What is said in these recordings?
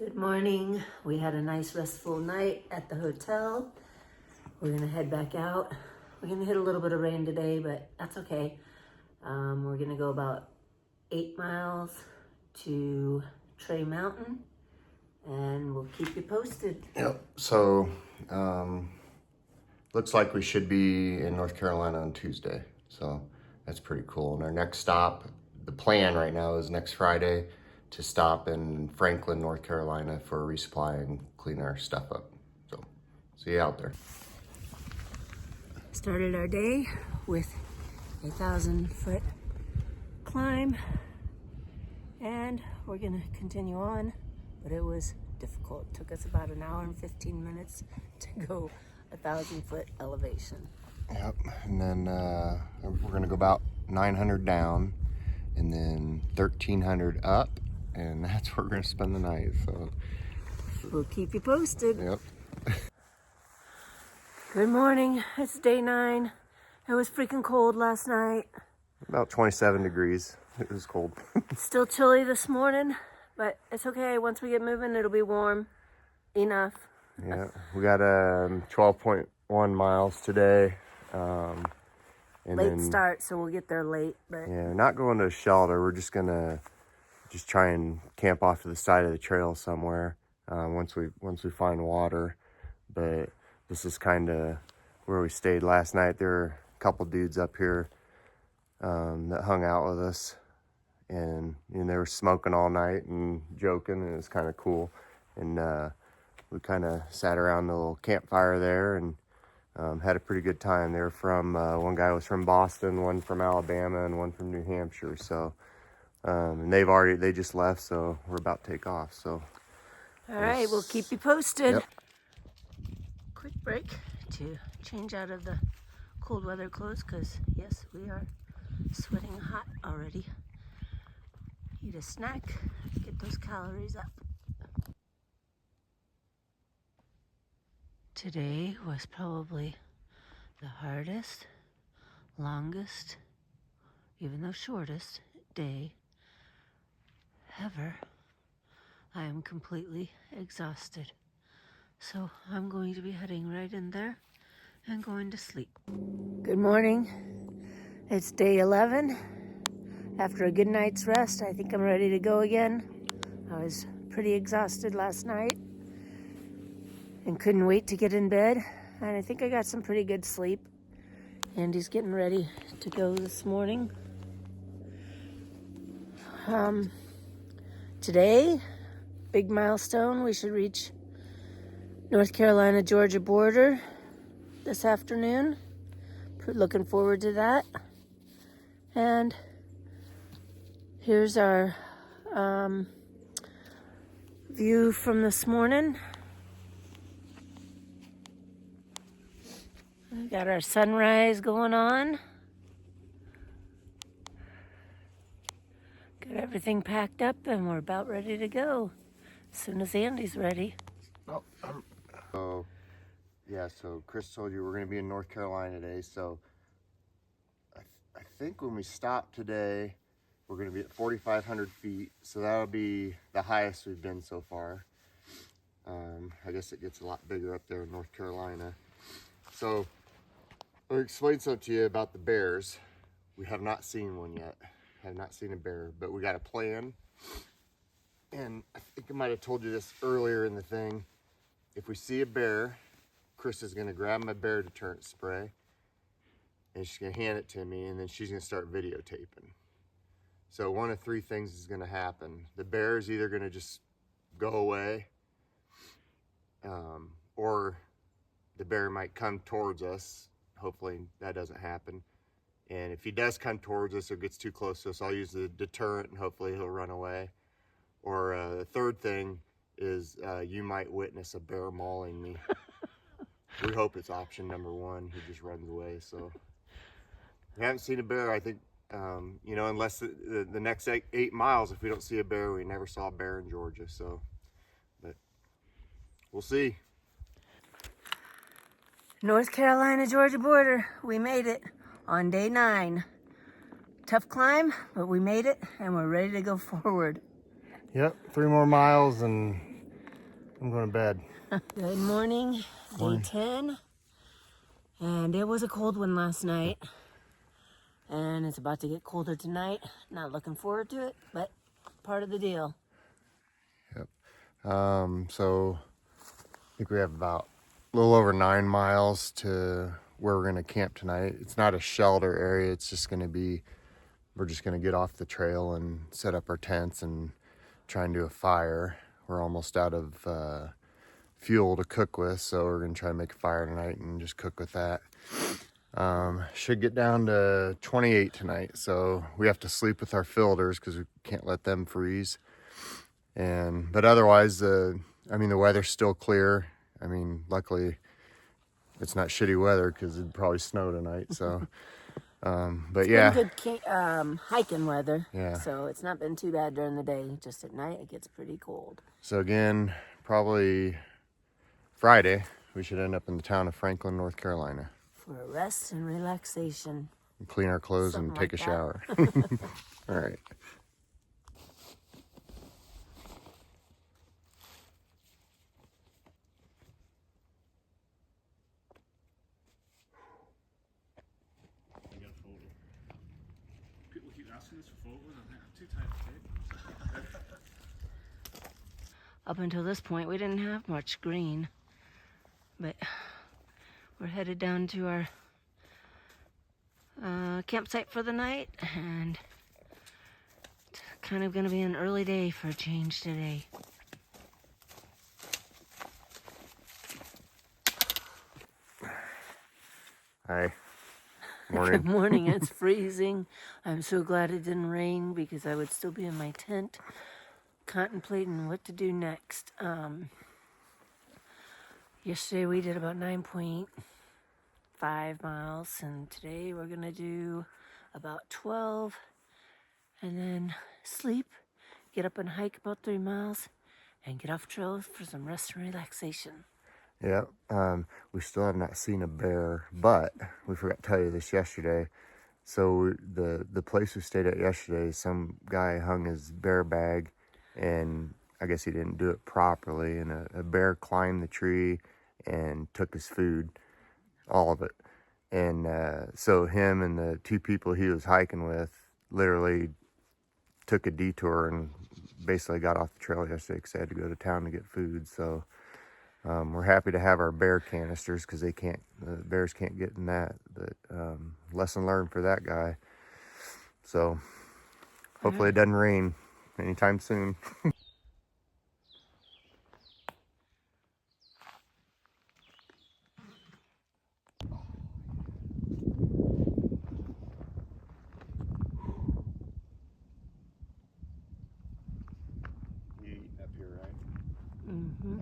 Good morning. We had a nice restful night at the hotel. We're gonna head back out. We're gonna hit a little bit of rain today, but that's okay. We're gonna go about 8 miles to Trey Mountain and we'll keep you posted. Yep, so looks like we should be in North Carolina on Tuesday. So that's pretty cool. And our next stop, the plan right now is next Friday to stop in Franklin, North Carolina for a resupply and clean our stuff up. So see you out there. Started our day with a 1,000-foot climb and we're gonna continue on, but it was difficult. It took us about an hour and 15 minutes to go 1,000-foot elevation. Yep, and then we're gonna go about 900 down and then 1,300 up, and that's where we're gonna spend the night. So we'll keep you posted. Yep. Good morning. It's day 9. It was freaking cold last night. About 27 degrees. It was cold. It's still chilly this morning, but it's okay. Once we get moving, it'll be warm enough. Yeah, we got 12.1 miles today. And late start, so we'll get there late. But yeah, not going to a shelter. We're just gonna try and camp off to the side of the trail somewhere once we find water. But this is kind of where we stayed last night. There were a couple dudes up here that hung out with us, and they were smoking all night and joking, and it was kind of cool. And we kind of sat around the little campfire there and had a pretty good time. They were from, one guy was from Boston, one from Alabama, and one from New Hampshire. So, and they just left, so we're about to take off. So, all right, we'll keep you posted. Yep. Quick break to change out of the cold weather clothes, because yes, we are sweating hot already. Eat a snack, get those calories up. Today was probably the hardest, longest, even though shortest day ever. I am completely exhausted. So I'm going to be heading right in there and going to sleep. Good morning. It's day 11. After a good night's rest, I think I'm ready to go again. I was pretty exhausted last night and couldn't wait to get in bed. And I think I got some pretty good sleep. Andy's getting ready to go this morning. Today, big milestone, we should reach North Carolina-Georgia border this afternoon. Looking forward to that. And here's our view from this morning. We got our sunrise going on. Got everything packed up and we're about ready to go as soon as Andy's ready. So yeah, so Chris told you we're going to be in North Carolina today. So I think when we stop today, we're going to be at 4,500 feet. So that'll be the highest we've been so far. I guess it gets a lot bigger up there in North Carolina. So I'll explain something to you about the bears. We have not seen one yet. Have not seen a bear, but we got a plan. And I think I might have told you this earlier in the thing. If we see a bear, Chris is going to grab my bear deterrent spray and she's going to hand it to me, and then she's going to start videotaping. So one of 3 things is going to happen. The bear is either going to just go away, or the bear might come towards us. Hopefully that doesn't happen. And if he does come towards us or gets too close to us, I'll use the deterrent and hopefully he'll run away. Or the third thing is you might witness a bear mauling me. We hope it's option number 1. He just runs away. So we haven't seen a bear. I think, unless the next 8 miles, if we don't see a bear, we never saw a bear in Georgia. So, but we'll see. North Carolina-Georgia border. We made it on day 9. Tough climb, but we made it and we're ready to go forward. Yep, 3 more miles and I'm going to bed. Good morning, Morning. day 10. And it was a cold one last night. And it's about to get colder tonight. Not looking forward to it, but part of the deal. Yep. So I think we have about a little over 9 miles to where we're going to camp tonight. It's not a shelter area. It's just going to be, we're just going to get off the trail and set up our tents and try and do a fire. We're almost out of fuel to cook with, so we're going to try and make a fire tonight and just cook with that. Should get down to 28 tonight, so we have to sleep with our filters because we can't let them freeze. But otherwise, the weather's still clear. I mean, luckily it's not shitty weather because it'd probably snow tonight. So, but yeah, Been good hiking weather. Yeah. So it's not been too bad during the day. Just at night it gets pretty cold. So again, probably Friday we should end up in the town of Franklin, North Carolina. For a rest and relaxation. And clean our clothes Something and take like a that. shower. All right. People keep asking us for photos. I'm too tired to take. Up until this point, we didn't have much green, but we're headed down to our campsite for the night, and it's kind of going to be an early day for a change today. Hi. Good Morning. morning. It's freezing. I'm so glad it didn't rain because I would still be in my tent contemplating what to do next. Yesterday we did about 9.5 miles, and today we're gonna do about 12, and then sleep, get up and hike about 3 miles, and get off trail for some rest and relaxation. Yeah, we still have not seen a bear, but we forgot to tell you this yesterday. So the place we stayed at yesterday, some guy hung his bear bag, and I guess he didn't do it properly, and a bear climbed the tree and took his food, all of it. And so him and the 2 people he was hiking with literally took a detour and basically got off the trail yesterday because they had to go to town to get food. So we're happy to have our bear canisters because the bears can't get in that. But lesson learned for that guy. So hopefully it doesn't rain anytime soon. We eat up here, right? Mm-hmm.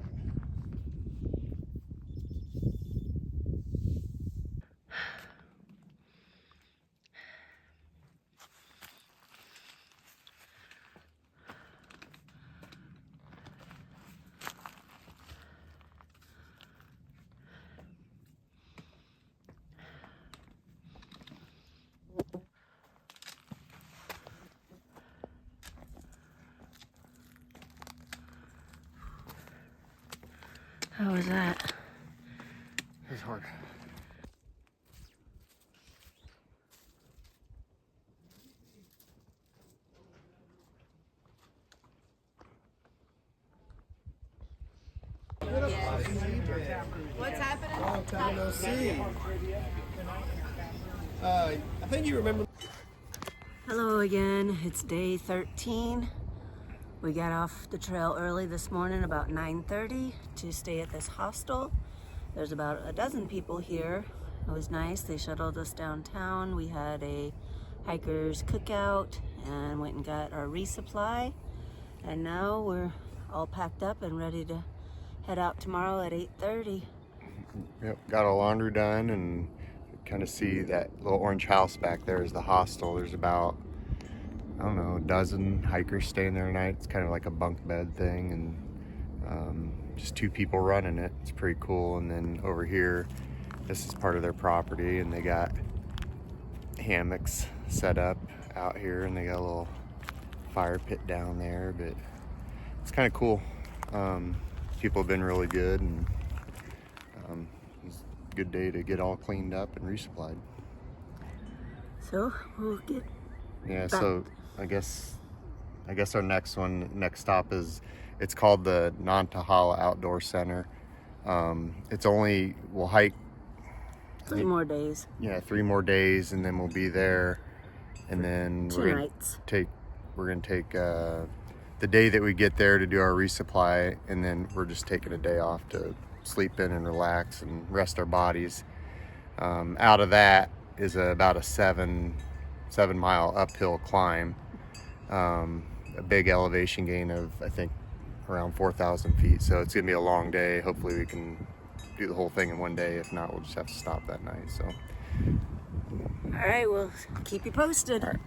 How was that? It was hard. What's happening? Long time no see. I think you remember. Hello again. It's day 13. We got off the trail early this morning, about 9:30, to stay at this hostel. There's about a dozen people here. It was nice. They shuttled us downtown. We had a hiker's cookout and went and got our resupply. And now we're all packed up and ready to head out tomorrow at 8:30. Yep, got our laundry done, and kind of see that little orange house back there is the hostel. There's about, I don't know, a dozen hikers staying there tonight. It's kind of like a bunk bed thing, and just 2 people running it. It's pretty cool. And then over here, this is part of their property, and they got hammocks set up out here, and they got a little fire pit down there, but it's kind of cool. people have been really good, and it's a good day to get all cleaned up and resupplied. So we'll get Yeah, back. so I guess our next stop is, it's called the Nantahala Outdoor Center. We'll hike 3 more days. 3 more days, and then we'll be there, and then 2 nights. we're gonna take the day that we get there to do our resupply, and then we're just taking a day off to sleep in and relax and rest our bodies. Out of that is about a 7-mile uphill climb, a big elevation gain of, I think, around 4,000 feet. So it's gonna be a long day. Hopefully we can do the whole thing in one day. If not, we'll just have to stop that night. So All right, we'll keep you posted. all right.